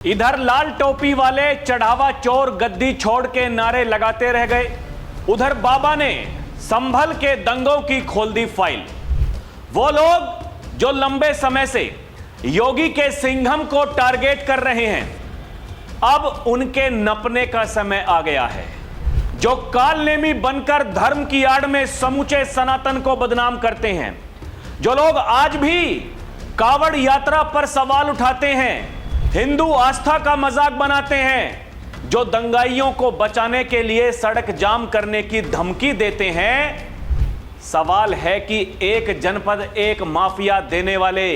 इधर लाल टोपी वाले चढ़ावा चोर गद्दी छोड़ के नारे लगाते रह गए, उधर बाबा ने संभल के दंगों की खोल दी फाइल। वो लोग जो लंबे समय से योगी के सिंघम को टारगेट कर रहे हैं, अब उनके नपने का समय आ गया है। जो कालनेमी बनकर धर्म की आड़ में समूचे सनातन को बदनाम करते हैं, जो लोग आज भी कावड़ यात्रा पर सवाल उठाते हैं, हिंदू आस्था का मजाक बनाते हैं, जो दंगाइयों को बचाने के लिए सड़क जाम करने की धमकी देते हैं, सवाल है कि एक जनपद एक माफिया देने वाले,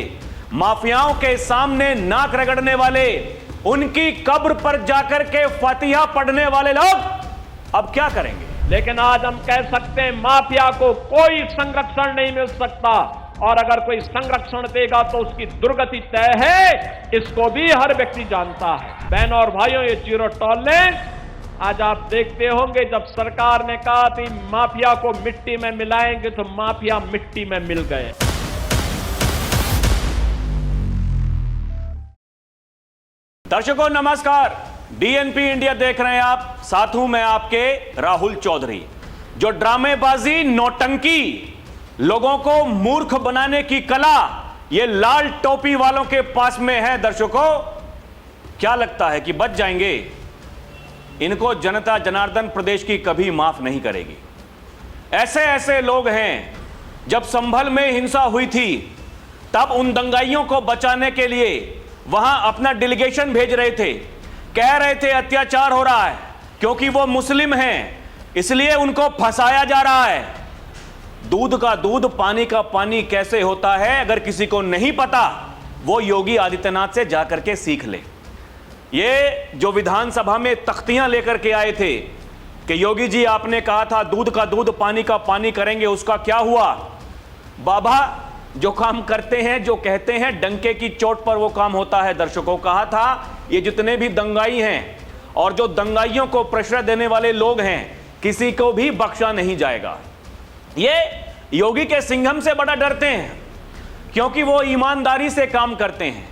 माफियाओं के सामने नाक रगड़ने वाले, उनकी कब्र पर जाकर के फातिहा पढ़ने वाले लोग अब क्या करेंगे। लेकिन आज हम कह सकते हैं माफिया को कोई संरक्षण नहीं मिल सकता, और अगर कोई संरक्षण देगा तो उसकी दुर्गति तय है, इसको भी हर व्यक्ति जानता है। बहनों और भाइयों, ये जीरो टॉलरेंस आज आप देखते होंगे, जब सरकार ने कहा कि माफिया को मिट्टी में मिलाएंगे तो माफिया मिट्टी में मिल गए। दर्शकों नमस्कार, डीएनपी इंडिया देख रहे हैं आप, साथ हूं मैं आपके राहुल चौधरी। जो ड्रामेबाजी, नौटंकी, लोगों को मूर्ख बनाने की कला ये लाल टोपी वालों के पास में है। दर्शकों, क्या लगता है कि बच जाएंगे? इनको जनता जनार्दन प्रदेश की कभी माफ नहीं करेगी। ऐसे ऐसे लोग हैं, जब संभल में हिंसा हुई थी तब उन दंगाइयों को बचाने के लिए वहां अपना डेलीगेशन भेज रहे थे, कह रहे थे अत्याचार हो रहा है क्योंकि वो मुस्लिम हैं, इसलिए उनको फंसाया जा रहा है। दूध का दूध, पानी का पानी कैसे होता है अगर किसी को नहीं पता, वो योगी आदित्यनाथ से जाकर के सीख ले। ये जो विधानसभा में तख्तियां लेकर के आए थे कि योगी जी आपने कहा था दूध का दूध, पानी का पानी करेंगे, उसका क्या हुआ? बाबा जो काम करते हैं, जो कहते हैं, डंके की चोट पर वो काम होता है। दर्शकों, कहा था ये जितने भी दंगाई हैं और जो दंगाइयों को प्रश्रय देने वाले लोग हैं, किसी को भी बख्शा नहीं जाएगा। ये योगी के सिंघम से बड़ा डरते हैं क्योंकि वो ईमानदारी से काम करते हैं,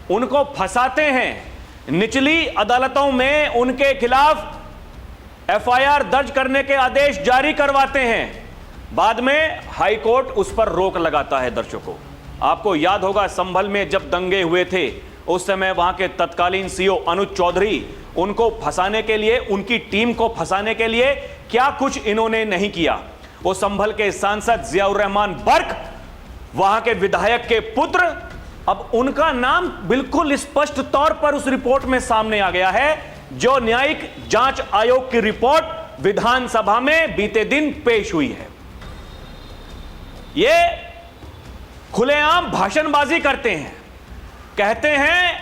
उनको फंसाते हैं, निचली अदालतों में उनके खिलाफ एफआईआर दर्ज करने के आदेश जारी करवाते हैं, बाद में हाई कोर्ट उस पर रोक लगाता है। दर्शकों, आपको याद होगा संभल में जब दंगे हुए थे, उस समय वहां के तत्कालीन सीओ अनुज चौधरी, उनको फंसाने के लिए, उनकी टीम को फंसाने के लिए क्या कुछ इन्होंने नहीं किया। वो संभल के सांसद जियाउर रहमान बर्क, वहां के विधायक के पुत्र, अब उनका नाम बिल्कुल स्पष्ट तौर पर उस रिपोर्ट में सामने आ गया है, जो न्यायिक जांच आयोग की रिपोर्ट विधानसभा में बीते दिन पेश हुई है। ये खुलेआम भाषणबाजी करते हैं, कहते हैं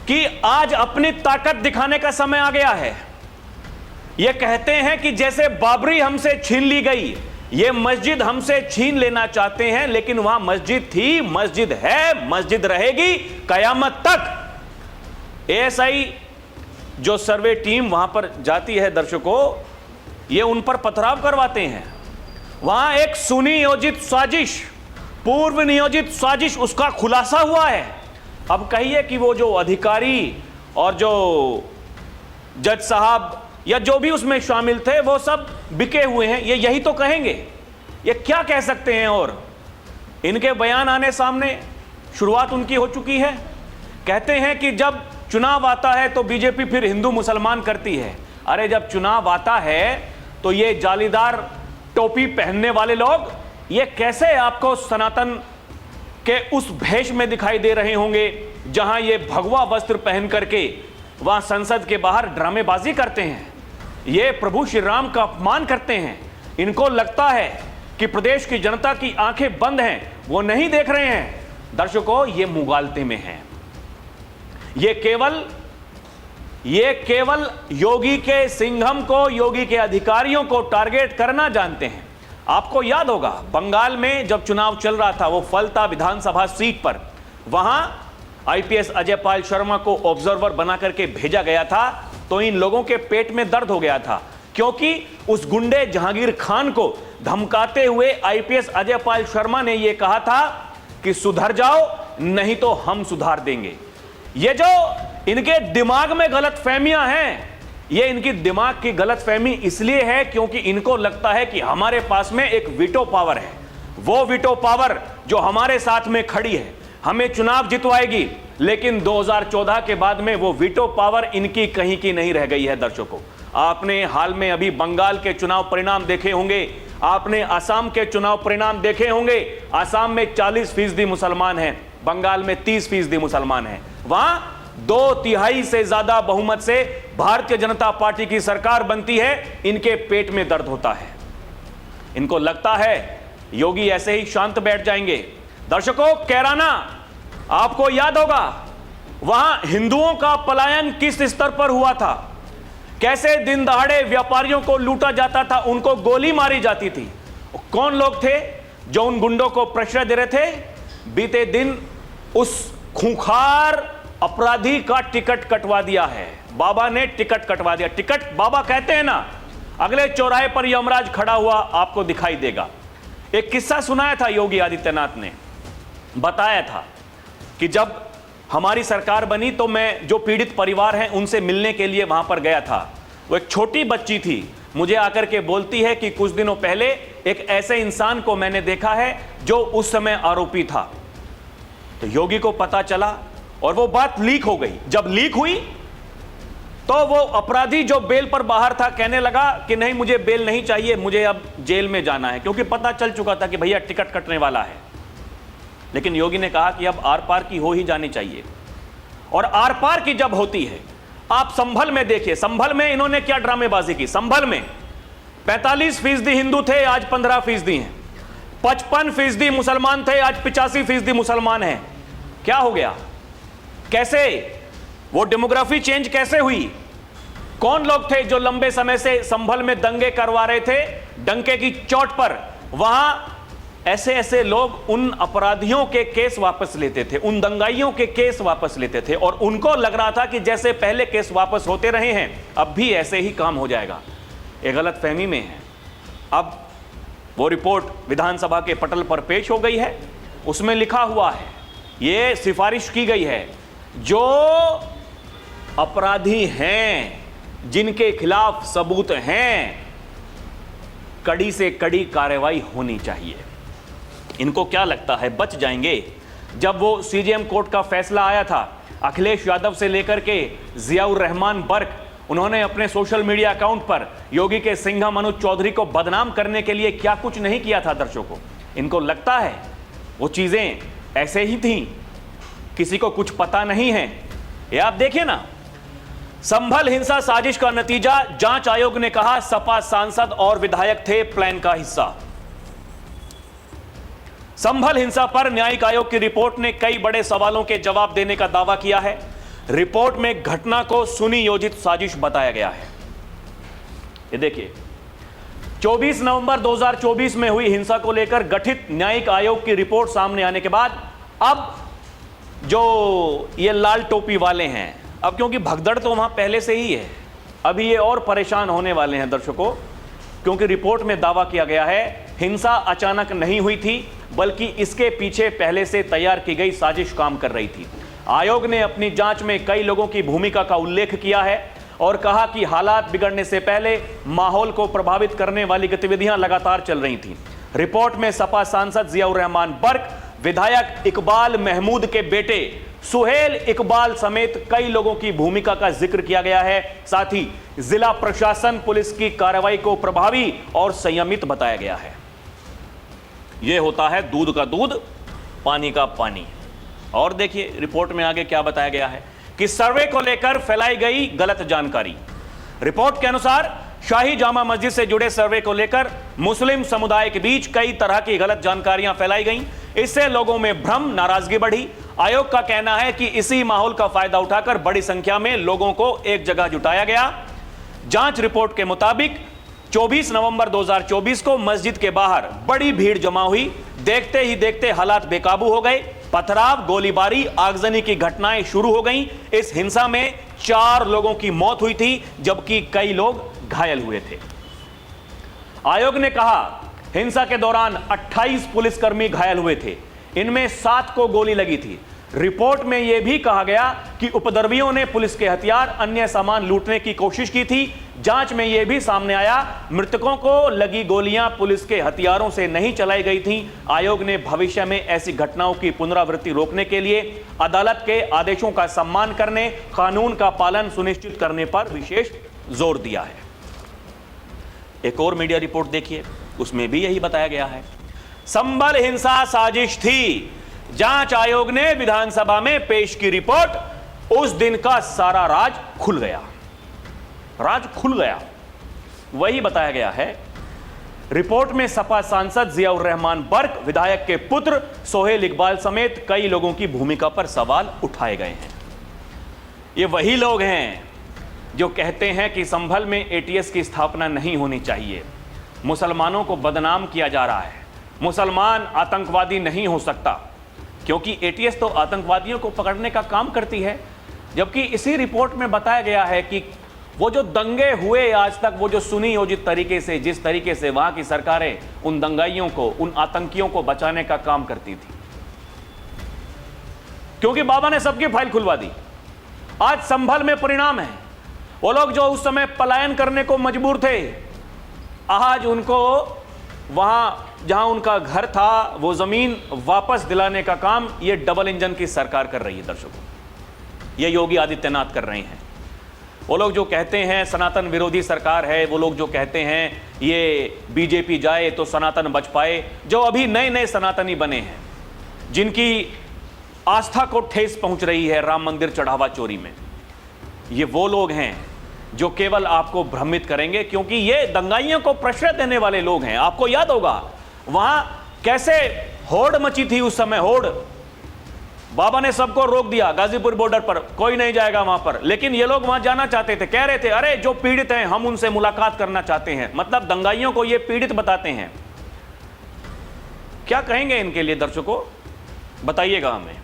कि आज अपनी ताकत दिखाने का समय आ गया है। ये कहते हैं कि जैसे बाबरी हमसे छीन ली गई, ये मस्जिद हमसे छीन लेना चाहते हैं, लेकिन वहां मस्जिद थी, मस्जिद है, मस्जिद रहेगी कयामत तक। एएसआई जो सर्वे टीम वहां पर जाती है, दर्शकों, ये उन पर पथराव करवाते हैं। वहां एक सुनियोजित साजिश, पूर्व नियोजित साजिश, उसका खुलासा हुआ है। अब कहिए कि वो जो अधिकारी और जो जज साहब या जो भी उसमें शामिल थे, वो सब बिके हुए हैं, ये यही तो कहेंगे। ये क्या कह सकते हैं? और इनके बयान आने सामने, शुरुआत उनकी हो चुकी है। कहते हैं कि जब चुनाव आता है तो बीजेपी फिर हिंदू मुसलमान करती है। अरे जब चुनाव आता है तो ये जालीदार टोपी पहनने वाले लोग ये कैसे आपको सनातन के उस भेष में दिखाई दे रहे होंगे, जहां ये भगवा वस्त्र पहन करके वहां संसद के बाहर ड्रामेबाजी करते हैं, ये प्रभु श्री राम का अपमान करते हैं। इनको लगता है कि प्रदेश की जनता की आंखें बंद हैं, वो नहीं देख रहे हैं। दर्शकों, ये मुगालते में हैं। ये केवल योगी के सिंघम को, योगी के अधिकारियों को टारगेट करना जानते हैं। आपको याद होगा बंगाल में जब चुनाव चल रहा था, वो फलता विधानसभा सीट पर, वहां आईपीएस अजय पाल शर्मा को ऑब्जर्वर बना करके भेजा गया था, तो इन लोगों के पेट में दर्द हो गया था, क्योंकि उस गुंडे जहांगीर खान को धमकाते हुए आईपीएस अजय पाल शर्मा ने यह कहा था कि सुधर जाओ नहीं तो हम सुधार देंगे। ये जो इनके दिमाग में गलतफहमियां हैं। ये इनकी दिमाग की गलतफहमी इसलिए है क्योंकि इनको लगता है कि हमारे पास में एक वीटो पावर है, वो वीटो पावर जो हमारे साथ में खड़ी है हमें चुनाव जितवाएगी। लेकिन 2014 के बाद में वो वीटो पावर इनकी कहीं की नहीं रह गई है। दर्शकों, आपने हाल में अभी बंगाल के चुनाव परिणाम देखे होंगे, आपने असम के चुनाव परिणाम देखे होंगे। असम में 40% मुसलमान हैं, बंगाल में 30% मुसलमान हैं। वहां 2/3 से ज्यादा बहुमत से भारतीय जनता पार्टी की सरकार बनती है। इनके पेट में दर्द होता है। इनको लगता है योगी ऐसे ही शांत बैठ जाएंगे। दर्शकों, कैराना आपको याद होगा, वहां हिंदुओं का पलायन किस स्तर पर हुआ था, कैसे दिन दहाड़े व्यापारियों को लूटा जाता था, उनको गोली मारी जाती थी। कौन लोग थे जो उन गुंडों को प्रश्रय दे रहे थे? बीते दिन उस खूंखार अपराधी का टिकट कटवा दिया है। बाबा ने टिकट कटवा दिया। टिकट बाबा कहते हैं ना, अगले चौराहे पर यमराज खड़ा हुआ आपको दिखाई देगा। एक किस्सा सुनाया था योगी आदित्यनाथ ने, बताया था कि जब हमारी सरकार बनी तो मैं जो पीड़ित परिवार हैं उनसे मिलने के लिए वहां पर गया था। वो एक छोटी बच्ची थी, मुझे आकर के बोलती है कि कुछ दिनों पहले एक ऐसे इंसान को मैंने देखा है जो उस समय आरोपी था। तो योगी को पता चला और वो बात लीक हो गई। जब लीक हुई तो वो अपराधी जो बेल पर बाहर था कहने लगा कि नहीं, मुझे बेल नहीं चाहिए, मुझे अब जेल में जाना है, क्योंकि पता चल चुका था कि भैया टिकट कटने वाला है। लेकिन योगी ने कहा कि अब आर पार की हो ही जानी चाहिए। और आर पार की जब होती है, आप संभल में देखिए, संभल में इन्होंने क्या ड्रामेबाजी की। संभल में 45% हिंदू थे, आज 15% हैं। 55% मुसलमान थे, आज 85% मुसलमान हैं। क्या हो गया? कैसे वो डेमोग्राफी चेंज कैसे हुई? कौन लोग थे जो लंबे समय से संभल में दंगे करवा रहे थे डंके की चोट पर? वहां ऐसे ऐसे लोग उन अपराधियों के केस वापस लेते थे, उन दंगाइयों के केस वापस लेते थे, और उनको लग रहा था कि जैसे पहले केस वापस होते रहे हैं अब भी ऐसे ही काम हो जाएगा। ये गलतफहमी में है। अब वो रिपोर्ट विधानसभा के पटल पर पेश हो गई है, उसमें लिखा हुआ है, ये सिफारिश की गई है, जो अपराधी हैं, जिनके खिलाफ सबूत हैं, कड़ी से कड़ी कार्रवाई होनी चाहिए। इनको क्या लगता है बच जाएंगे? जब वो सीजेएम कोर्ट का फैसला आया था, अखिलेश यादव से लेकर के जियाउर रहमान बर्क, उन्होंने अपने सोशल मीडिया अकाउंट पर योगी के सिंघा मनोज चौधरी को बदनाम करने के लिए क्या कुछ नहीं किया था। दर्शकों, इनको लगता है वो चीजें ऐसे ही थी, किसी को कुछ पता नहीं है। ये आप देखिए ना, संभल हिंसा साजिश का नतीजा, जांच आयोग ने कहा सपा सांसद और विधायक थे प्लान का हिस्सा। संभल हिंसा पर न्यायिक आयोग की रिपोर्ट ने कई बड़े सवालों के जवाब देने का दावा किया है। रिपोर्ट में घटना को सुनियोजित साजिश बताया गया है। ये देखिए, 24 नवंबर 2024 में हुई हिंसा को लेकर गठित न्यायिक आयोग की रिपोर्ट सामने आने के बाद अब जो ये लाल टोपी वाले हैं, अब क्योंकि भगदड़ तो वहां पहले से ही है, अभी ये और परेशान होने वाले हैं दर्शकों, क्योंकि रिपोर्ट में दावा किया गया है हिंसा अचानक नहीं हुई थी, बल्कि इसके पीछे पहले से तैयार की गई साजिश काम कर रही थी। आयोग ने अपनी जांच में कई लोगों की भूमिका का उल्लेख किया है और कहा कि हालात बिगड़ने से पहले माहौल को प्रभावित करने वाली गतिविधियां लगातार चल रही थीं। रिपोर्ट में सपा सांसद जियाउर रहमान बर्क, विधायक इकबाल महमूद के बेटे सुहेल इकबाल समेत कई लोगों की भूमिका का जिक्र किया गया है। साथ ही जिला प्रशासन, पुलिस की कार्रवाई को प्रभावी और संयमित बताया गया है। यह होता है दूध का दूध, पानी का पानी। और देखिए रिपोर्ट में आगे क्या बताया गया है कि सर्वे को लेकर फैलाई गई गलत जानकारी। रिपोर्ट के अनुसार शाही जामा मस्जिद से जुड़े सर्वे को लेकर मुस्लिम समुदाय के बीच कई तरह की गलत जानकारियां फैलाई गईं। इससे लोगों में भ्रम, नाराजगी बढ़ी। आयोग का कहना है कि इसी माहौल का फायदा उठाकर बड़ी संख्या में लोगों को एक जगह जुटाया गया। जांच रिपोर्ट के मुताबिक 24 नवंबर 2024 को मस्जिद के बाहर बड़ी भीड़ जमा हुई। देखते ही देखते हालात बेकाबू हो गए। पथराव, गोलीबारी, आगजनी की घटनाएं शुरू हो गईं। इस हिंसा में 4 लोगों की मौत हुई थी, जबकि कई लोग घायल हुए थे। आयोग ने कहा हिंसा के दौरान 28 पुलिसकर्मी घायल हुए थे। इनमें 7 को गोली लगी थी। रिपोर्ट में यह भी कहा गया कि उपद्रवियों ने पुलिस के हथियार अन्य सामान लूटने की कोशिश की थी। जांच में यह भी सामने आया मृतकों को लगी गोलियां पुलिस के हथियारों से नहीं चलाई गई थीं। आयोग ने भविष्य में ऐसी घटनाओं की पुनरावृत्ति रोकने के लिए अदालत के आदेशों का सम्मान करने, कानून का पालन सुनिश्चित करने पर विशेष जोर दिया है। एक और मीडिया रिपोर्ट देखिए, उसमें भी यही बताया गया है। संभल हिंसा साजिश थी। जांच आयोग ने विधानसभा में पेश की रिपोर्ट। उस दिन का सारा राज खुल गया। राज खुल गया, वही बताया गया है। रिपोर्ट में सपा सांसद जियाउर रहमान बर्क, विधायक के पुत्र सोहेल इकबाल समेत कई लोगों की भूमिका पर सवाल उठाए गए हैं। ये वही लोग हैं जो कहते हैं कि संभल में एटीएस की स्थापना नहीं होनी चाहिए। मुसलमानों को बदनाम किया जा रहा है। मुसलमान आतंकवादी नहीं हो सकता, क्योंकि एटीएस तो आतंकवादियों को पकड़ने का काम करती है। जबकि इसी रिपोर्ट में बताया गया है कि वो जो दंगे हुए आज तक, वो जो सुनियोजित तरीके से, जिस तरीके से वहां की सरकारें उन दंगाइयों को, उन आतंकियों को बचाने का काम करती थी, क्योंकि बाबा ने सबकी फाइल खुलवा दी। आज संभल में परिणाम है, वो लोग जो उस समय पलायन करने को मजबूर थे, आज उनको वहां जहां उनका घर था वो जमीन वापस दिलाने का काम ये डबल इंजन की सरकार कर रही है। दर्शकों, ये योगी आदित्यनाथ कर रहे हैं। वो लोग जो कहते हैं सनातन विरोधी सरकार है, वो लोग जो कहते हैं ये बीजेपी जाए तो सनातन बच पाए, जो अभी नए नए सनातनी बने हैं, जिनकी आस्था को ठेस पहुंच रही है राम मंदिर चढ़ावा चोरी में, ये वो लोग हैं जो केवल आपको भ्रमित करेंगे, क्योंकि ये दंगाइयों को प्रश्रय देने वाले लोग हैं। आपको याद होगा वहां कैसे होड़ मची थी उस समय, होड़। बाबा ने सबको रोक दिया गाजीपुर बॉर्डर पर, कोई नहीं जाएगा वहां पर, लेकिन ये लोग वहां जाना चाहते थे। कह रहे थे अरे जो पीड़ित हैं हम उनसे मुलाकात करना चाहते हैं। मतलब दंगाइयों को ये पीड़ित बताते हैं। क्या कहेंगे इनके लिए दर्शकों, बताइएगा हमें।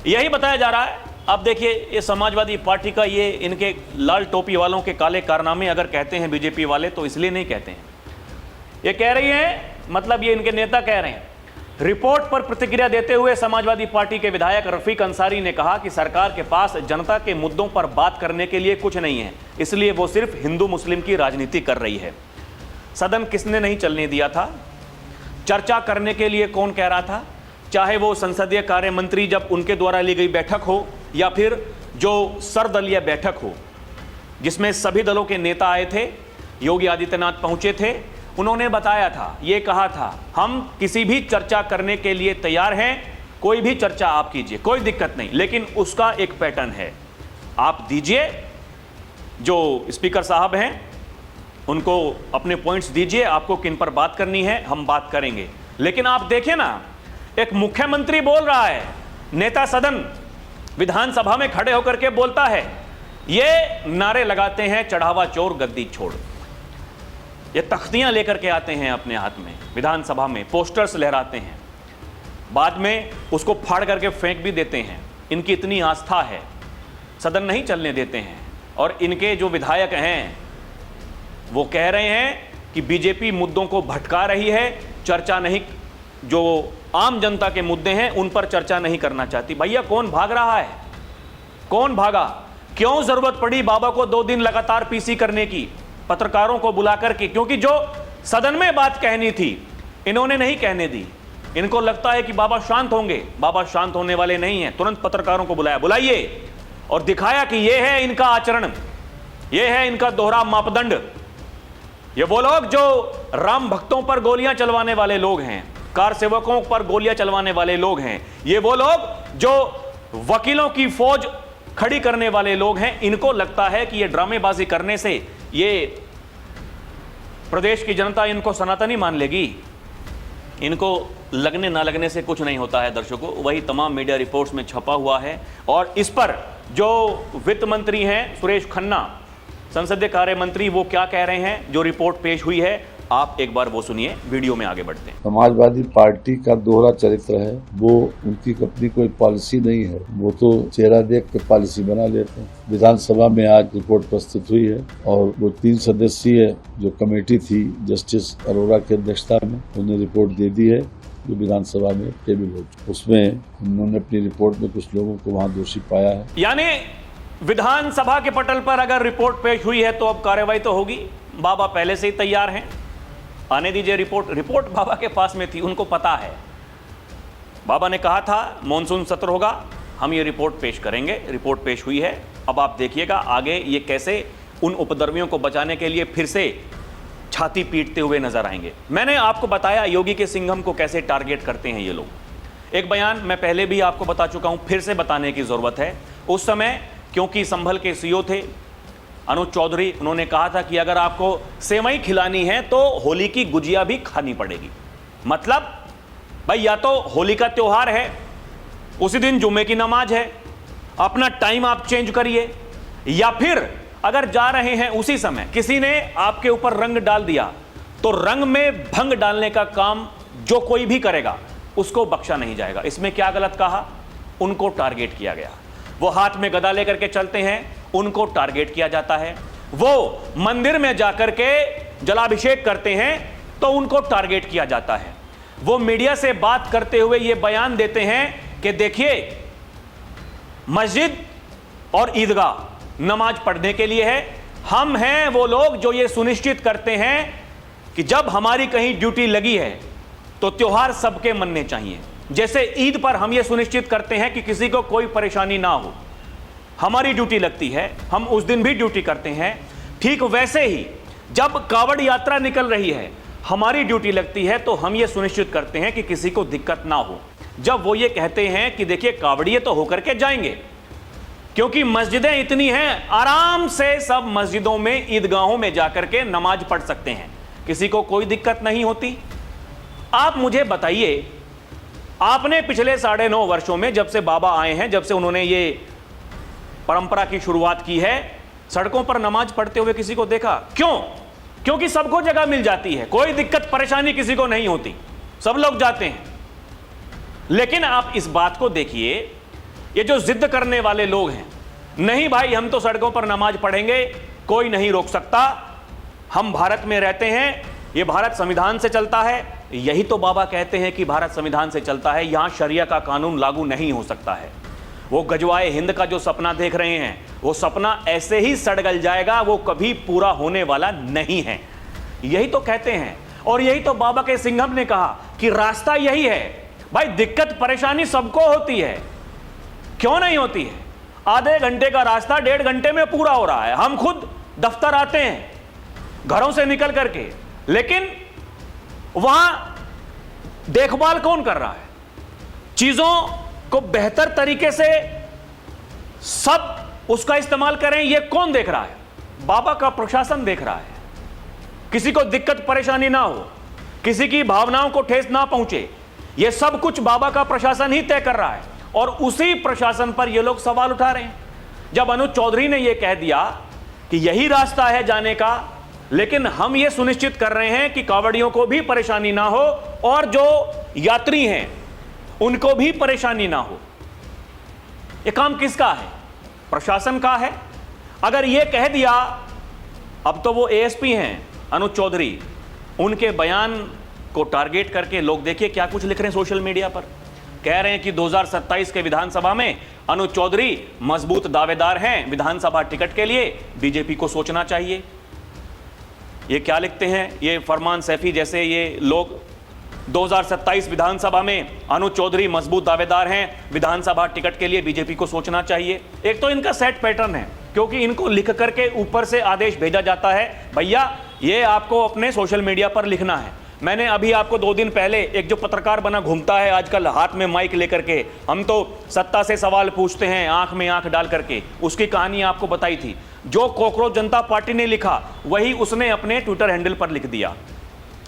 यही बताया जा रहा है। अब देखिए, ये समाजवादी पार्टी का ये इनके लाल टोपी वालों के काले कारनामे अगर कहते हैं बीजेपी वाले, तो इसलिए नहीं कहते हैं। ये कह रही हैं, मतलब ये इनके नेता कह रहे हैं। रिपोर्ट पर प्रतिक्रिया देते हुए समाजवादी पार्टी के विधायक रफीक अंसारी ने कहा कि सरकार के पास जनता के मुद्दों पर बात करने के लिए कुछ नहीं है, इसलिए वो सिर्फ हिंदू मुस्लिम की राजनीति कर रही है। सदन किसने नहीं चलने दिया था? चर्चा करने के लिए कौन कह रहा था? चाहे वो संसदीय कार्य मंत्री जब उनके द्वारा ली गई बैठक हो, या फिर जो सर्वदलीय बैठक हो जिसमें सभी दलों के नेता आए थे, योगी आदित्यनाथ पहुंचे थे, उन्होंने बताया था, ये कहा था हम किसी भी चर्चा करने के लिए तैयार हैं, कोई भी चर्चा आप कीजिए, कोई दिक्कत नहीं, लेकिन उसका एक पैटर्न है। आप दीजिए, जो स्पीकर साहब हैं उनको अपने पॉइंट्स दीजिए, आपको किन पर बात करनी है हम बात करेंगे। लेकिन आप देखें ना, एक मुख्यमंत्री बोल रहा है, नेता सदन विधानसभा में खड़े होकर के बोलता है, ये नारे लगाते हैं चढ़ावा चोर गद्दी छोड़, ये तख्तियां लेकर के आते हैं अपने हाथ में, विधानसभा में पोस्टर्स लहराते हैं, बाद में उसको फाड़ करके फेंक भी देते हैं। इनकी इतनी आस्था है, सदन नहीं चलने देते हैं। और इनके जो विधायक हैं वो कह रहे हैं कि बीजेपी मुद्दों को भटका रही है, चर्चा नहीं, जो आम जनता के मुद्दे हैं उन पर चर्चा नहीं करना चाहती। भैया कौन भाग रहा है? कौन भागा? क्यों जरूरत पड़ी बाबा को 2 दिन लगातार पीसी करने की, पत्रकारों को बुला करके? क्योंकि जो सदन में बात कहनी थी इन्होंने नहीं कहने दी। इनको लगता है कि बाबा शांत होंगे, बाबा शांत होने वाले नहीं हैं। तुरंत पत्रकारों को बुलाया, बुलाइए, और दिखाया कि यह है इनका आचरण, यह है इनका दोहरा मापदंड। ये वो लोग जो राम भक्तों पर गोलियां चलवाने वाले लोग हैं, कार सेवकों पर गोलियां चलवाने वाले लोग हैं, ये वो लोग जो वकीलों की फौज खड़ी करने वाले लोग हैं। इनको लगता है कि ये ड्रामेबाजी करने से ये प्रदेश की जनता इनको सनातनी मान लेगी। इनको लगने ना लगने से कुछ नहीं होता है दर्शकों, वही तमाम मीडिया रिपोर्ट्स में छपा हुआ है। और इस पर जो वित्त मंत्री हैं सुरेश खन्ना, संसदीय कार्य मंत्री, वो क्या कह रहे हैं, जो रिपोर्ट पेश हुई है, आप एक बार वो सुनिए, वीडियो में आगे बढ़ते हैं। समाजवादी पार्टी का दोहरा चरित्र है, वो उनकी अपनी कोई पॉलिसी नहीं है, वो तो चेहरा देख के पॉलिसी बना लेते हैं। विधानसभा में आज रिपोर्ट प्रस्तुत हुई है और वो 3 सदस्यीय जो कमेटी थी जस्टिस अरोड़ा की अध्यक्षता में, उन्हें रिपोर्ट दे दी है। जो विधानसभा में टेबल हो, उसमें उन्होंने अपनी रिपोर्ट में कुछ लोगों को वहां दोषी पाया है। यानी विधानसभा के पटल पर अगर रिपोर्ट पेश हुई है तो अब कार्रवाई तो होगी। बाबा पहले से ही तैयार हैं, आने दीजिए रिपोर्ट बाबा के पास में थी, उनको पता है। बाबा ने कहा था मॉनसून सत्र होगा, हम ये रिपोर्ट पेश करेंगे, रिपोर्ट पेश हुई है। अब आप देखिएगा आगे ये कैसे उन उपद्रवियों को बचाने के लिए फिर से छाती पीटते हुए नजर आएंगे। मैंने आपको बताया योगी के सिंघम को कैसे टारगेट करते हैं ये लोग। एक बयान मैं पहले भी आपको बता चुका हूं, फिर से बताने की जरूरत है। उस समय क्योंकि संभल के सीईओ थे अनुज चौधरी, उन्होंने कहा था कि अगर आपको सेवई खिलानी है तो होली की गुजिया भी खानी पड़ेगी। मतलब भाई या तो होली का त्योहार है, उसी दिन जुम्मे की नमाज है, अपना टाइम आप चेंज करिए, या फिर अगर जा रहे हैं उसी समय किसी ने आपके ऊपर रंग डाल दिया तो रंग में भंग डालने का काम जो कोई भी करेगा उसको बख्शा नहीं जाएगा। इसमें क्या गलत कहा? उनको टारगेट किया गया। वो हाथ में गदा लेकर के चलते हैं, उनको टारगेट किया जाता है। वो मंदिर में जाकर के जलाभिषेक करते हैं तो उनको टारगेट किया जाता है। वो मीडिया से बात करते हुए ये बयान देते हैं कि देखिए मस्जिद और ईदगाह नमाज पढ़ने के लिए है, हम हैं वो लोग जो ये सुनिश्चित करते हैं कि जब हमारी कहीं ड्यूटी लगी है तो त्योहार सबके मनने चाहिए। जैसे ईद पर हम ये सुनिश्चित करते हैं कि किसी को कोई परेशानी ना हो, हमारी ड्यूटी लगती है, हम उस दिन भी ड्यूटी करते हैं। ठीक वैसे ही जब कावड़ यात्रा निकल रही है, हमारी ड्यूटी लगती है तो हम ये सुनिश्चित करते हैं कि किसी को दिक्कत ना हो। जब वो ये कहते हैं कि देखिए कावड़िए तो होकर के जाएंगे, क्योंकि मस्जिदें इतनी हैं, आराम से सब मस्जिदों में ईदगाहों में जाकर के नमाज पढ़ सकते हैं, किसी को कोई दिक्कत नहीं होती। आप मुझे बताइए, आपने पिछले 9.5 वर्षों में जब से बाबा आए हैं, जब से उन्होंने ये परंपरा की शुरुआत की है, सड़कों पर नमाज पढ़ते हुए किसी को देखा? क्यों? क्योंकि सबको जगह मिल जाती है, कोई दिक्कत परेशानी किसी को नहीं होती, सब लोग जाते हैं। लेकिन आप इस बात को देखिए, ये जो जिद करने वाले लोग हैं, नहीं भाई हम तो सड़कों पर नमाज पढ़ेंगे, कोई नहीं रोक सकता, हम भारत में रहते हैं, ये भारत संविधान से चलता है। यही तो बाबा कहते हैं कि भारत संविधान से चलता है, यहां शरिया का कानून लागू नहीं हो सकता है। वो गजवाए हिंद का जो सपना देख रहे हैं, वो सपना ऐसे ही सड़गल जाएगा, वो कभी पूरा होने वाला नहीं है। यही तो कहते हैं, और यही तो बाबा के सिंघम ने कहा कि रास्ता यही है। भाई दिक्कत परेशानी सबको होती है, क्यों नहीं होती है? आधे घंटे का रास्ता 1.5 घंटे में पूरा हो रहा है। हम खुद दफ्तर आते हैं घरों से निकल करके, लेकिन वहां देखभाल कौन कर रहा है? चीजों को बेहतर तरीके से सब उसका इस्तेमाल करें, ये कौन देख रहा है? बाबा का प्रशासन देख रहा है। किसी को दिक्कत परेशानी ना हो, किसी की भावनाओं को ठेस ना पहुंचे, ये सब कुछ बाबा का प्रशासन ही तय कर रहा है। और उसी प्रशासन पर ये लोग सवाल उठा रहे हैं। जब अनुज चौधरी ने यह कह दिया कि यही रास्ता है जाने का, लेकिन हम ये सुनिश्चित कर रहे हैं कि कांवड़ियों को भी परेशानी ना हो और जो यात्री हैं उनको भी परेशानी ना हो, ये काम किसका है? प्रशासन का है। अगर ये कह दिया, अब तो वो एएसपी हैं अनुज चौधरी, उनके बयान को टारगेट करके लोग देखिए क्या कुछ लिख रहे हैं सोशल मीडिया पर। कह रहे हैं कि 2027 के विधानसभा में अनुज चौधरी मजबूत दावेदार हैं विधानसभा टिकट के लिए, बीजेपी को सोचना चाहिए। ये क्या लिखते हैं ये फरमान सैफी जैसे ये लोग, 2027 विधानसभा में अनुज चौधरी मजबूत दावेदार हैं विधानसभा टिकट के लिए, बीजेपी को सोचना चाहिए। एक तो इनका सेट पैटर्न है, क्योंकि इनको लिख करके ऊपर से आदेश भेजा जाता है, भैया ये आपको अपने सोशल मीडिया पर लिखना है। मैंने अभी आपको 2 दिन पहले एक जो पत्रकार बना घूमता है आजकल हाथ में माइक लेकर के, हम तो सत्ता से सवाल पूछते हैं आंख में आंख डाल करके, उसकी कहानी आपको बताई थी। जो कॉकरोच जनता पार्टी ने लिखा वही उसने अपने ट्विटर हैंडल पर लिख दिया।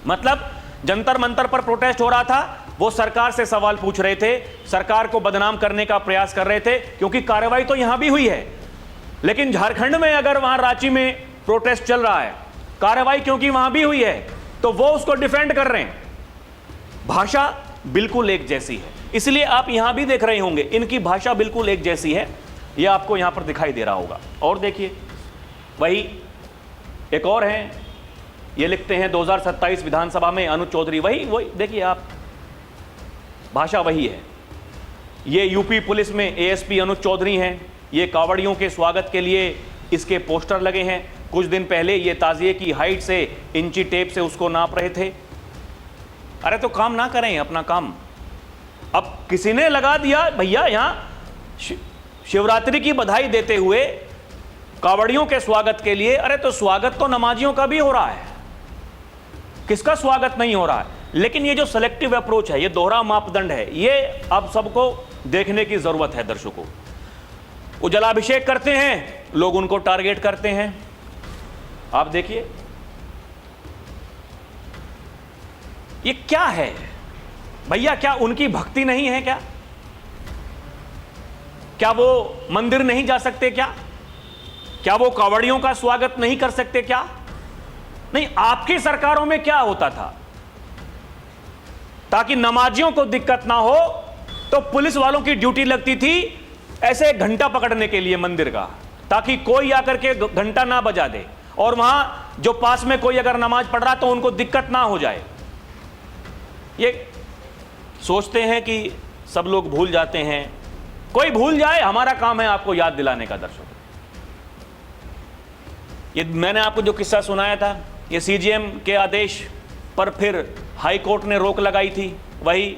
मतलब जंतर मंतर पर प्रोटेस्ट हो रहा था, वो सरकार से सवाल पूछ रहे थे, सरकार को बदनाम करने का प्रयास कर रहे थे, क्योंकि कार्रवाई तो यहां भी हुई है। लेकिन झारखंड में अगर वहां रांची में प्रोटेस्ट चल रहा है, कार्रवाई क्योंकि वहां भी हुई है, तो वो उसको डिफेंड कर रहे हैं। भाषा बिल्कुल एक जैसी है, इसलिए आप यहां भी देख रहे होंगे इनकी भाषा बिल्कुल एक जैसी है, ये आपको यहां पर दिखाई दे रहा होगा। और देखिए वही एक और हैं, ये लिखते हैं 2027 विधानसभा में अनुज चौधरी, वही देखिए आप, भाषा वही है। ये यूपी पुलिस में एएसपी अनुज चौधरी हैं, ये कांवड़ियों के स्वागत के लिए इसके पोस्टर लगे हैं। कुछ दिन पहले ये ताजिए की हाइट से इंची टेप से उसको नाप रहे थे। अरे तो काम ना करें अपना काम। अब किसी ने लगा दिया भैया यहां शिवरात्रि की बधाई देते हुए कांवड़ियों के स्वागत के लिए। अरे तो स्वागत तो नमाजियों का भी हो रहा है, किसका स्वागत नहीं हो रहा है? लेकिन ये जो सेलेक्टिव अप्रोच है, ये दोहरा मापदंड है, ये अब सबको देखने की जरूरत है। दर्शकों, वो जलाभिषेक करते हैं, लोग उनको टारगेट करते हैं। आप देखिए ये क्या है भैया? क्या उनकी भक्ति नहीं है क्या? क्या वो मंदिर नहीं जा सकते क्या? क्या वो कांवड़ियों का स्वागत नहीं कर सकते क्या? नहीं, आपकी सरकारों में क्या होता था? ताकि नमाजियों को दिक्कत ना हो तो पुलिस वालों की ड्यूटी लगती थी ऐसे घंटा पकड़ने के लिए मंदिर का, ताकि कोई आकर के घंटा ना बजा दे और वहां जो पास में कोई अगर नमाज पढ़ रहा तो उनको दिक्कत ना हो जाए। ये सोचते हैं कि सब लोग भूल जाते हैं। कोई भूल जाए, हमारा काम है आपको याद दिलाने का। दर्शकों, ये मैंने आपको जो किस्सा सुनाया था, ये सीजीएम के आदेश पर फिर हाई कोर्ट ने रोक लगाई थी। वही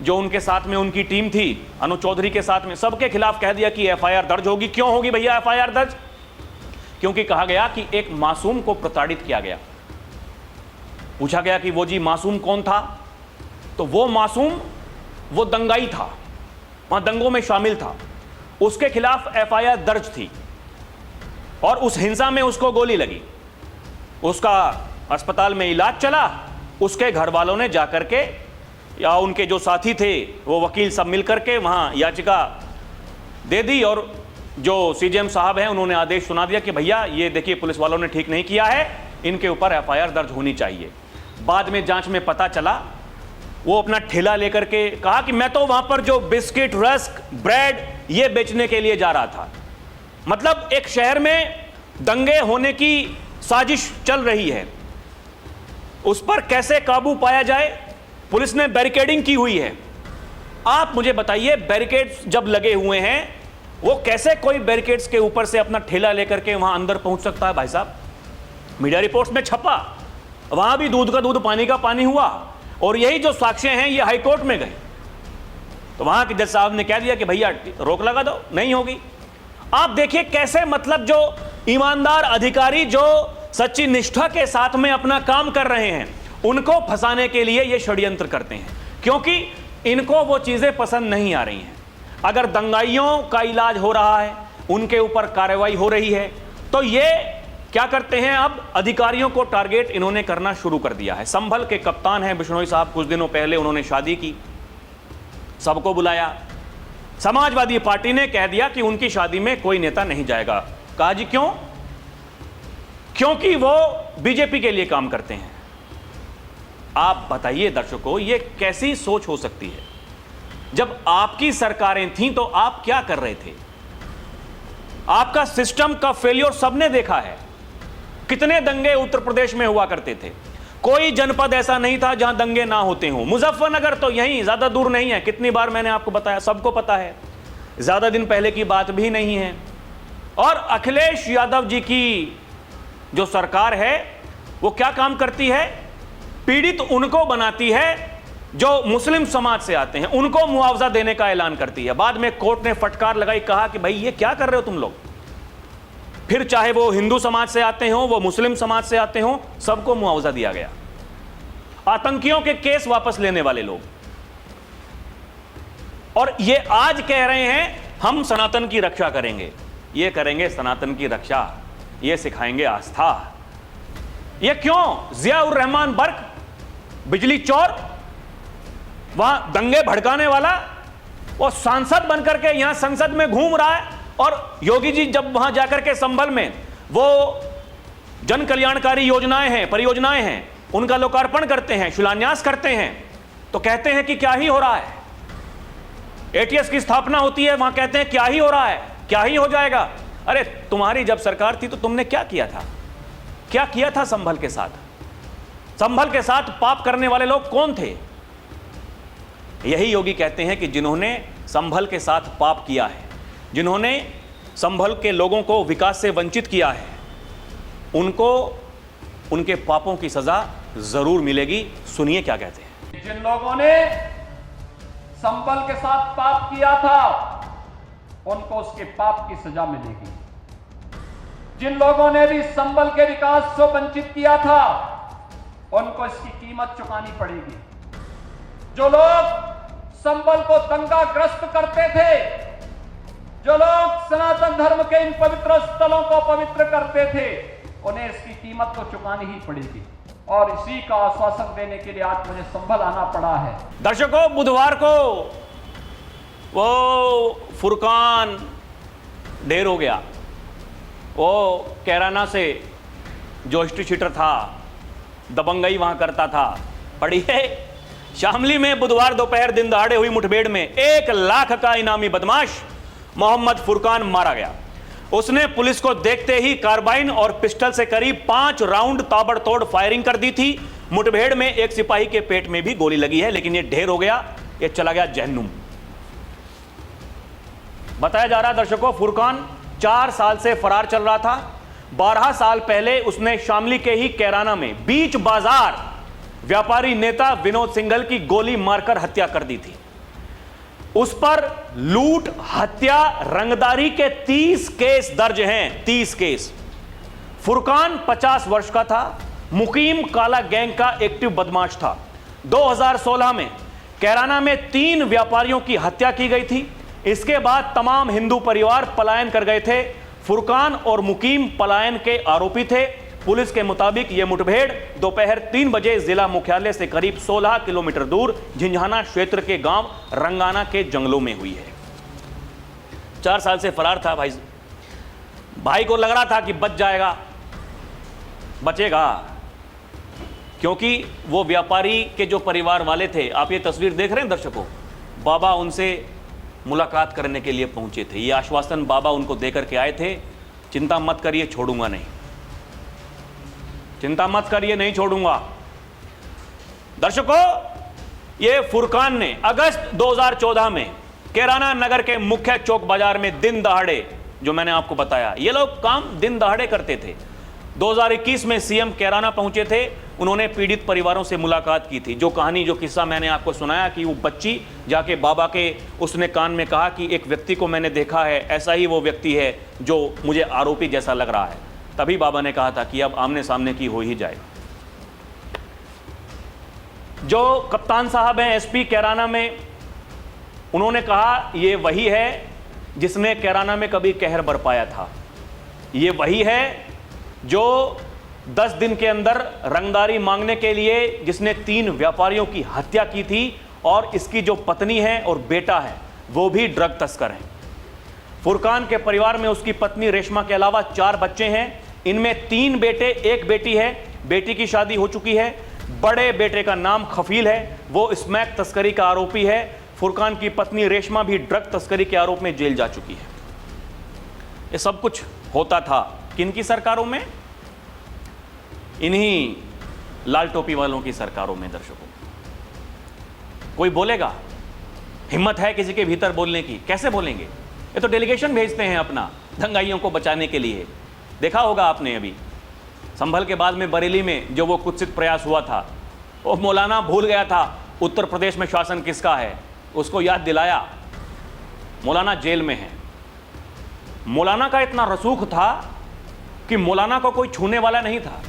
जो उनके साथ में उनकी टीम थी, अनुज चौधरी के साथ में, सबके खिलाफ कह दिया कि एफआईआर दर्ज होगी। क्यों होगी भैया एफआईआर दर्ज? क्योंकि कहा गया कि एक मासूम को प्रताड़ित किया गया। पूछा गया कि वो जी मासूम कौन था? तो वो मासूम वो दंगाई था, वहां दंगों में शामिल था, उसके खिलाफ एफआईआर दर्ज थी और उस हिंसा में उसको गोली लगी, उसका अस्पताल में इलाज चला। उसके घर वालों ने जाकर के या उनके जो साथी थे वो वकील सब मिलकर के वहां याचिका दे दी और जो सीजीएम साहब हैं उन्होंने आदेश सुना दिया कि भैया ये देखिए पुलिस वालों ने ठीक नहीं किया है, इनके ऊपर एफआईआर दर्ज होनी चाहिए। बाद में जांच में पता चला वो अपना ठेला लेकर के कहा कि मैं तो वहां पर जो बिस्किट, रस्क, ब्रेड ये बेचने के लिए जा रहा था। मतलब एक शहर में दंगे होने की साजिश चल रही है, उस पर कैसे काबू पाया जाए? पुलिस ने बैरिकेडिंग की हुई है। आप मुझे बताइए, बैरिकेड्स जब लगे हुए हैं वो कैसे कोई बैरिकेड्स के ऊपर से अपना ठेला लेकर के वहां अंदर पहुंच सकता है? भाई साहब, मीडिया रिपोर्ट्स में छपा, वहां भी दूध का दूध पानी का पानी हुआ और यही जो साक्ष्य हैं ये हाईकोर्ट में गए तो वहां के जज साहब ने कह दिया कि भैया रोक लगा दो, नहीं होगी। आप देखिए कैसे, मतलब जो ईमानदार अधिकारी जो सच्ची निष्ठा के साथ में अपना काम कर रहे हैं उनको फंसाने के लिए ये षड्यंत्र करते हैं, क्योंकि इनको वो चीजें पसंद नहीं आ रही हैं। अगर दंगाइयों का इलाज हो रहा है, उनके ऊपर कार्रवाई हो रही है, तो ये क्या करते हैं, अब अधिकारियों को टारगेट इन्होंने करना शुरू कर दिया है। संभल के कप्तान हैं बिश्नोई साहब, कुछ दिनों पहले उन्होंने शादी की, सबको बुलाया। समाजवादी पार्टी ने कह दिया कि उनकी शादी में कोई नेता नहीं जाएगा। कहा जी क्यों? क्योंकि वो बीजेपी के लिए काम करते हैं। आप बताइए दर्शकों, ये कैसी सोच हो सकती है? जब आपकी सरकारें थीं तो आप क्या कर रहे थे? आपका सिस्टम का फेलियर सबने देखा है। कितने दंगे उत्तर प्रदेश में हुआ करते थे, कोई जनपद ऐसा नहीं था जहां दंगे ना होते हों। मुजफ्फरनगर तो यहीं ज्यादा दूर नहीं है, कितनी बार मैंने आपको बताया, सबको पता है, ज्यादा दिन पहले की बात भी नहीं है। और अखिलेश यादव जी की जो सरकार है वो क्या काम करती है? पीड़ित उनको बनाती है जो मुस्लिम समाज से आते हैं, उनको मुआवजा देने का ऐलान करती है। बाद में कोर्ट ने फटकार लगाई, कहा कि भाई ये क्या कर रहे हो तुम लोग। फिर चाहे वो हिंदू समाज से आते हो, वो मुस्लिम समाज से आते हो, सबको मुआवजा दिया गया। आतंकियों के केस वापस लेने वाले लोग, और ये आज कह रहे हैं हम सनातन की रक्षा करेंगे। ये करेंगे सनातन की रक्षा, ये सिखाएंगे आस्था। ये क्यों? जिया उर रहमान बर्क, बिजली चोर, वहां दंगे भड़काने वाला, वो सांसद बनकर के यहां संसद में घूम रहा है। और योगी जी जब वहां जाकर के संभल में वो जन कल्याणकारी योजनाएं हैं, परियोजनाएं हैं, उनका लोकार्पण करते हैं, शिलान्यास करते हैं, तो कहते हैं कि क्या ही हो रहा है। एटीएस की स्थापना होती है, वहां कहते हैं क्या ही हो रहा है, क्या ही हो जाएगा। अरे तुम्हारी जब सरकार थी तो तुमने क्या किया था? क्या किया था संभल के साथ? संभल के साथ पाप करने वाले लोग कौन थे? यही योगी कहते हैं कि जिन्होंने संभल के साथ पाप किया है, जिन्होंने संभल के लोगों को विकास से वंचित किया है, उनको उनके पापों की सजा जरूर मिलेगी। सुनिए क्या कहते हैं। जिन लोगों ने संभल के साथ पाप किया था उनको उसके पाप की सजा मिलेगी। जिन लोगों ने भी संभल के विकास से वंचित किया था उनको इसकी कीमत चुकानी पड़ेगी। जो लोग संभल को दंगाग्रस्त करते थे, जो लोग सनातन धर्म के इन पवित्र स्थलों को पवित्र करते थे, उन्हें इसकी कीमत तो चुकानी ही पड़ेगी। और इसी का आश्वासन देने के लिए आज मुझे संभल आना पड़ा है। दर्शकों, बुधवार को वो फुरकान ढेर हो गया। वो कैराना से जो हिस्ट्री शीटर था, दबंगई वहां करता था, पढ़िए शामली में बुधवार दोपहर दिन दहाड़े हुई मुठभेड़ में 1 लाख का इनामी बदमाश मोहम्मद फुरकान मारा गया। उसने पुलिस को देखते ही कार्बाइन और पिस्टल से करीब 5 राउंड ताबड़तोड़ फायरिंग कर दी थी। मुठभेड़ में एक सिपाही के पेट में भी गोली लगी है, लेकिन ये ढेर हो गया, ये चला गया जहन्नुम। बताया जा रहा है दर्शकों, फुरकान 4 साल से फरार चल रहा था। 12 साल पहले उसने शामली के ही कैराना में बीच बाजार व्यापारी नेता विनोद सिंघल की गोली मारकर हत्या कर दी थी। उस पर लूट, हत्या, रंगदारी के 30 केस दर्ज हैं। 30 केस। फुरकान 50 वर्ष का था, मुकीम काला गैंग का एक्टिव बदमाश था। 2016 में कैराना में 3 व्यापारियों की हत्या की गई थी। इसके बाद तमाम हिंदू परिवार पलायन कर गए थे। फुरकान और मुकीम पलायन के आरोपी थे। पुलिस के मुताबिक यह मुठभेड़ दोपहर 3 बजे जिला मुख्यालय से करीब 16 किलोमीटर दूर झिंझाना क्षेत्र के गांव रंगाना के जंगलों में हुई है। 4 साल से फरार था भाई को लग रहा था कि बच जाएगा, बचेगा, क्योंकि वो व्यापारी के जो परिवार वाले थे, आप ये तस्वीर देख रहे हैं दर्शकों, बाबा उनसे मुलाकात करने के लिए पहुंचे थे। ये आश्वासन बाबा उनको देकर के आए थे, चिंता मत करिए, छोड़ूंगा नहीं, चिंता मत करिए, नहीं छोड़ूंगा। दर्शकों, ये फुरकान ने अगस्त 2014 में कैराना नगर के मुख्य चौक बाजार में दिन दहाड़े, जो मैंने आपको बताया, ये लोग काम दिन दहाड़े करते थे। 2021 में सीएम कैराना पहुंचे थे। उन्होंने पीड़ित परिवारों से मुलाकात की थी। जो कहानी, जो किस्सा मैंने आपको सुनाया कि वो बच्ची जाके बाबा के उसने कान में कहा कि एक व्यक्ति को मैंने देखा है, ऐसा ही वो व्यक्ति है जो मुझे आरोपी जैसा लग रहा है। तभी बाबा ने कहा था कि अब आमने सामने की हो ही जाए। जो कप्तान साहब हैं एसपी कैराना में, उन्होंने कहा ये वही है जिसने कैराना में कभी कहर बरपाया था। ये वही है जो 10 दिन के अंदर रंगदारी मांगने के लिए जिसने 3 व्यापारियों की हत्या की थी, और इसकी जो पत्नी है और बेटा है वो भी ड्रग तस्कर हैं। फुरकान के परिवार में उसकी पत्नी रेशमा के अलावा 4 बच्चे हैं। इनमें 3 बेटे, 1 बेटी है। बेटी की शादी हो चुकी है। बड़े बेटे का नाम खफील है, वो स्मैक तस्करी का आरोपी है। फुरकान की पत्नी रेशमा भी ड्रग तस्करी के आरोप में जेल जा चुकी है। ये सब कुछ होता था किनकी सरकारों में? इन्हीं लाल टोपी वालों की सरकारों में। दर्शकों, कोई बोलेगा? हिम्मत है किसी के भीतर बोलने की? कैसे बोलेंगे? ये तो डेलीगेशन भेजते हैं अपना दंगाइयों को बचाने के लिए। देखा होगा आपने, अभी संभल के बाद में बरेली में जो वो कुत्सित प्रयास हुआ था, वो मौलाना भूल गया था उत्तर प्रदेश में शासन किसका है, उसको याद दिलाया। मौलाना जेल में है। मौलाना का इतना रसूख था कि मौलाना को कोई छूने वाला नहीं था।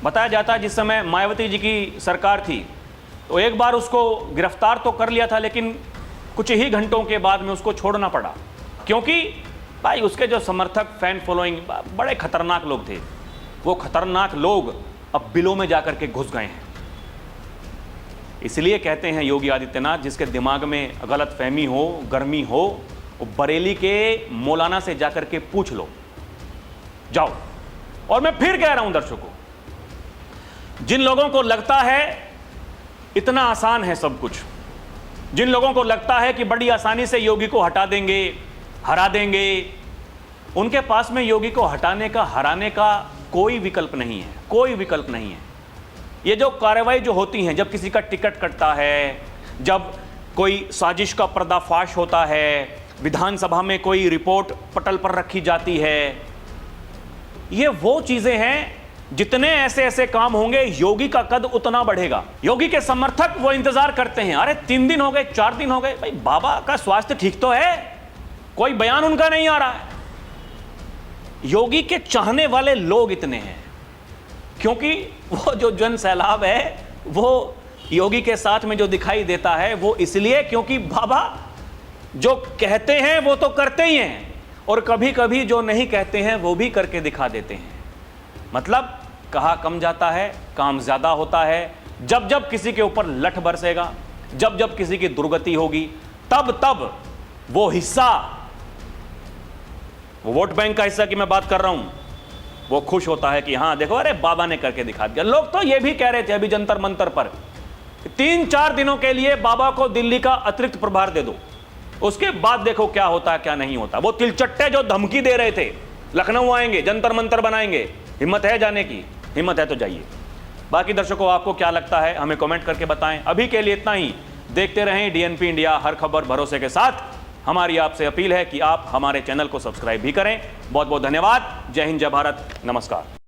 बताया जाता है जिस समय मायावती जी की सरकार थी तो एक बार उसको गिरफ्तार तो कर लिया था, लेकिन कुछ ही घंटों के बाद में उसको छोड़ना पड़ा, क्योंकि भाई उसके जो समर्थक, फैन फॉलोइंग बड़े खतरनाक लोग थे। वो खतरनाक लोग अब बिलों में जाकर के घुस गए हैं। इसलिए कहते हैं योगी आदित्यनाथ, जिसके दिमाग में गलत फहमी हो, गर्मी हो, वो बरेली के मौलाना से जाकर के पूछ लो, जाओ। और मैं फिर कह रहा हूं दर्शकों, जिन लोगों को लगता है इतना आसान है सब कुछ, जिन लोगों को लगता है कि बड़ी आसानी से योगी को हटा देंगे, हरा देंगे, उनके पास में योगी को हटाने का, हराने का कोई विकल्प नहीं है। कोई विकल्प नहीं है। ये जो कार्रवाई जो होती हैं, जब किसी का टिकट कटता है, जब कोई साजिश का पर्दाफाश होता है, विधानसभा में कोई रिपोर्ट पटल पर रखी जाती है। ये वो चीजें हैं, जितने ऐसे ऐसे काम होंगे योगी का कद उतना बढ़ेगा। योगी के समर्थक वो इंतजार करते हैं, अरे 3 दिन हो गए, 4 दिन हो गए, भाई बाबा का स्वास्थ्य ठीक तो है, कोई बयान उनका नहीं आ रहा है। योगी के चाहने वाले लोग इतने हैं क्योंकि वो जो जन सैलाब है वो योगी के साथ में जो दिखाई देता है वो इसलिए क्योंकि बाबा जो कहते हैं वो तो करते ही हैं, और कभी कभी जो नहीं कहते हैं वो भी करके दिखा देते हैं। मतलब कहा कम जाता है, काम ज्यादा होता है। जब जब किसी के ऊपर लठ बरसेगा, जब जब किसी की दुर्गति होगी, तब तब वो हिस्सा, वो वोट बैंक का हिस्सा की मैं बात कर रहा हूं, वो खुश होता है कि हां देखो अरे बाबा ने करके दिखा दिया। लोग तो ये भी कह रहे थे अभी जंतर मंतर पर, 3-4 दिनों के लिए बाबा को दिल्ली का अतिरिक्त प्रभार दे दो, उसके बाद देखो क्या होता है क्या नहीं होता। वो तिलचट्टे जो धमकी दे रहे थे लखनऊ आएंगे, जंतर मंतर बनाएंगे, हिम्मत है जाने की? हिम्मत है तो जाइए। बाकी दर्शकों आपको क्या लगता है हमें कमेंट करके बताएं। अभी के लिए इतना ही। देखते रहें डीएनपी इंडिया, हर खबर भरोसे के साथ। हमारी आपसे अपील है कि आप हमारे चैनल को सब्सक्राइब भी करें। बहुत बहुत धन्यवाद। जय हिंद, जय भारत, नमस्कार।